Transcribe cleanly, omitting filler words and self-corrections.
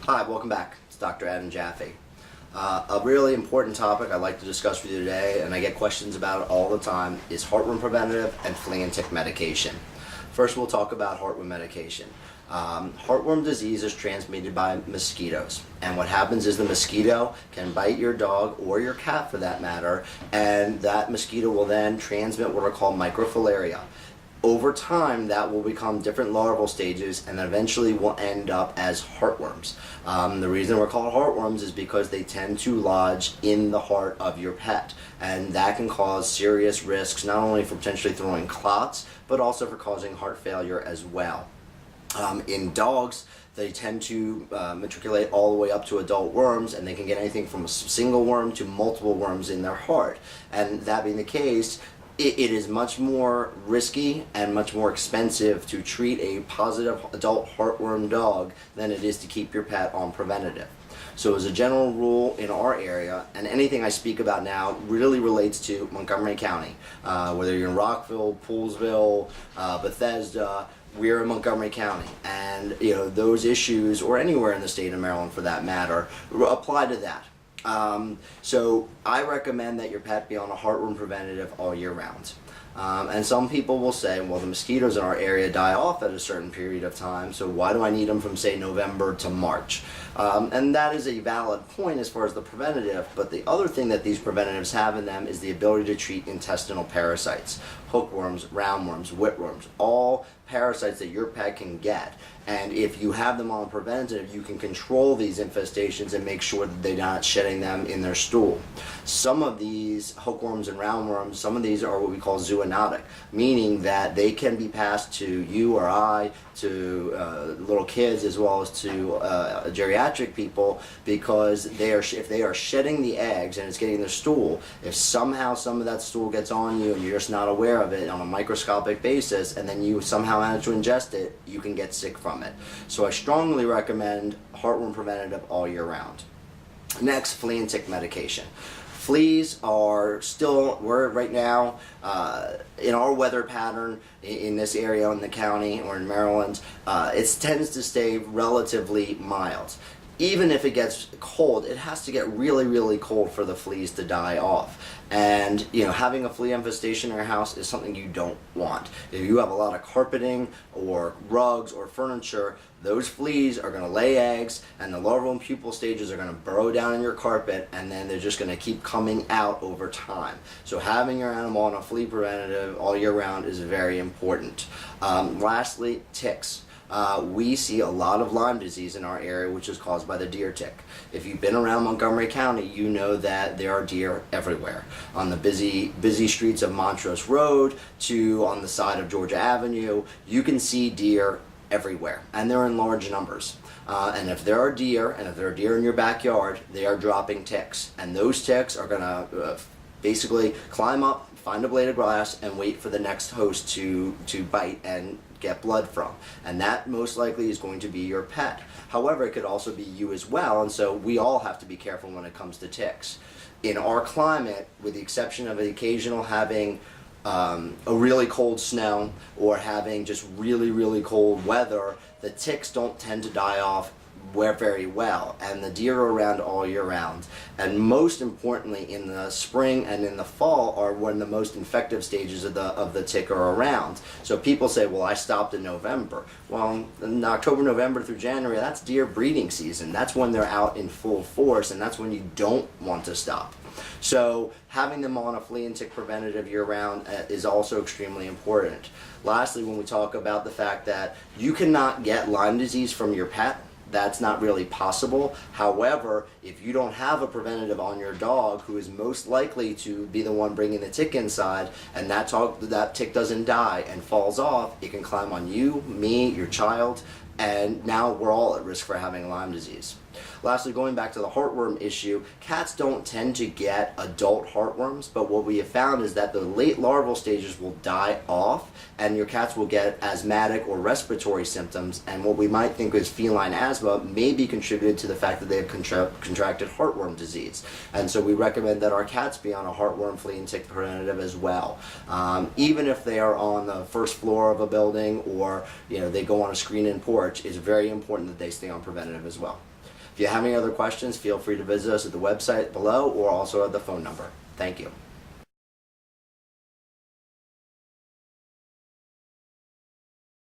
Hi, welcome back. It's Dr. Adam Jaffe. A really important topic I'd like to discuss with you today, and I get questions about it all the time, is heartworm preventative and flea and tick medication. First, we'll talk about heartworm medication. Heartworm disease is transmitted by mosquitoes, and what happens is the mosquito can bite your dog or your cat for that matter, and that mosquito will then transmit what are called microfilaria. Over time, that will become different larval stages and eventually will end up as heartworms. The reason we're called heartworms is because they tend to lodge in the heart of your pet, and that can cause serious risks, not only for potentially throwing clots, but also for causing heart failure as well. In dogs, they tend to matriculate all the way up to adult worms, and they can get anything from a single worm to multiple worms in their heart. And that being the case, it is much more risky and much more expensive to treat a positive adult heartworm dog than it is to keep your pet on preventative. So as a general rule in our area, and anything I speak about now really relates to Montgomery County, whether you're in Rockville, Poolsville, Bethesda, we're in Montgomery County, and those issues, or anywhere in the state of Maryland for that matter, apply to that. So I recommend that your pet be on a heartworm preventative all year round. And some people will say, well, the mosquitoes in our area die off at a certain period of time, so why do I need them from, say, November to March? And that is a valid point as far as the preventative, but the other thing that these preventatives have in them is the ability to treat intestinal parasites, hookworms, roundworms, whitworms, all parasites that your pet can get. And if you have them on preventative, you can control these infestations and make sure that they're not shedding them in their stool. Some of these hookworms and roundworms, some of these are what we call zoonotic, meaning that they can be passed to you or I, to little kids, as well as to geriatric people, because if they are shedding the eggs and it's getting their stool, if somehow some of that stool gets on you and you're just not aware of it on a microscopic basis, and then you somehow manage to ingest it, you can get sick from it. So I strongly recommend heartworm preventative all year round. Next, flea and tick medication. Fleas are still, we're right now in our weather pattern in this area in the county or in Maryland, it tends to stay relatively mild. Even if it gets cold, it has to get really, really cold for the fleas to die off. And having a flea infestation in your house is something you don't want. If you have a lot of carpeting or rugs or furniture, those fleas are going to lay eggs, and the larval and pupal stages are going to burrow down in your carpet, and then they're just going to keep coming out over time. So having your animal on a flea preventative all year round is very important. Lastly, ticks. We see a lot of Lyme disease in our area, which is caused by the deer tick. If you've been around Montgomery County, you know that there are deer everywhere. On the busy streets of Montrose Road to on the side of Georgia Avenue, you can see deer everywhere, and they're in large numbers. And if there are deer in your backyard, they are dropping ticks, and those ticks are going to basically climb up, find a blade of grass, and wait for the next host to bite and get blood from. And that most likely is going to be your pet. However, it could also be you as well, and so we all have to be careful when it comes to ticks. In our climate, with the exception of the occasional having a really cold snow or having just really, really cold weather, the ticks don't tend to die off very well, and the deer are around all year round. And most importantly, in the spring and in the fall are when the most infective stages of the tick are around. So people say, well, I stopped in November. Well, in October, November through January, that's deer breeding season. That's when they're out in full force, and that's when you don't want to stop. So having them on a flea and tick preventative year round is also extremely important. Lastly, when we talk about the fact that you cannot get Lyme disease from your pet, that's not really possible. However, if you don't have a preventative on your dog, who is most likely to be the one bringing the tick inside, and that tick doesn't die and falls off, it can climb on you, me, your child, and now we're all at risk for having Lyme disease. Lastly, going back to the heartworm issue, cats don't tend to get adult heartworms, but what we have found is that the late larval stages will die off, and your cats will get asthmatic or respiratory symptoms, and what we might think is feline asthma may be contributed to the fact that they have contracted heartworm disease. And so we recommend that our cats be on a heartworm, flea and tick preventative as well. Even if they are on the first floor of a building, or they go on a screen-in porch, it's very important that they stay on preventative as well. If you have any other questions, feel free to visit us at the website below or also at the phone number. Thank you.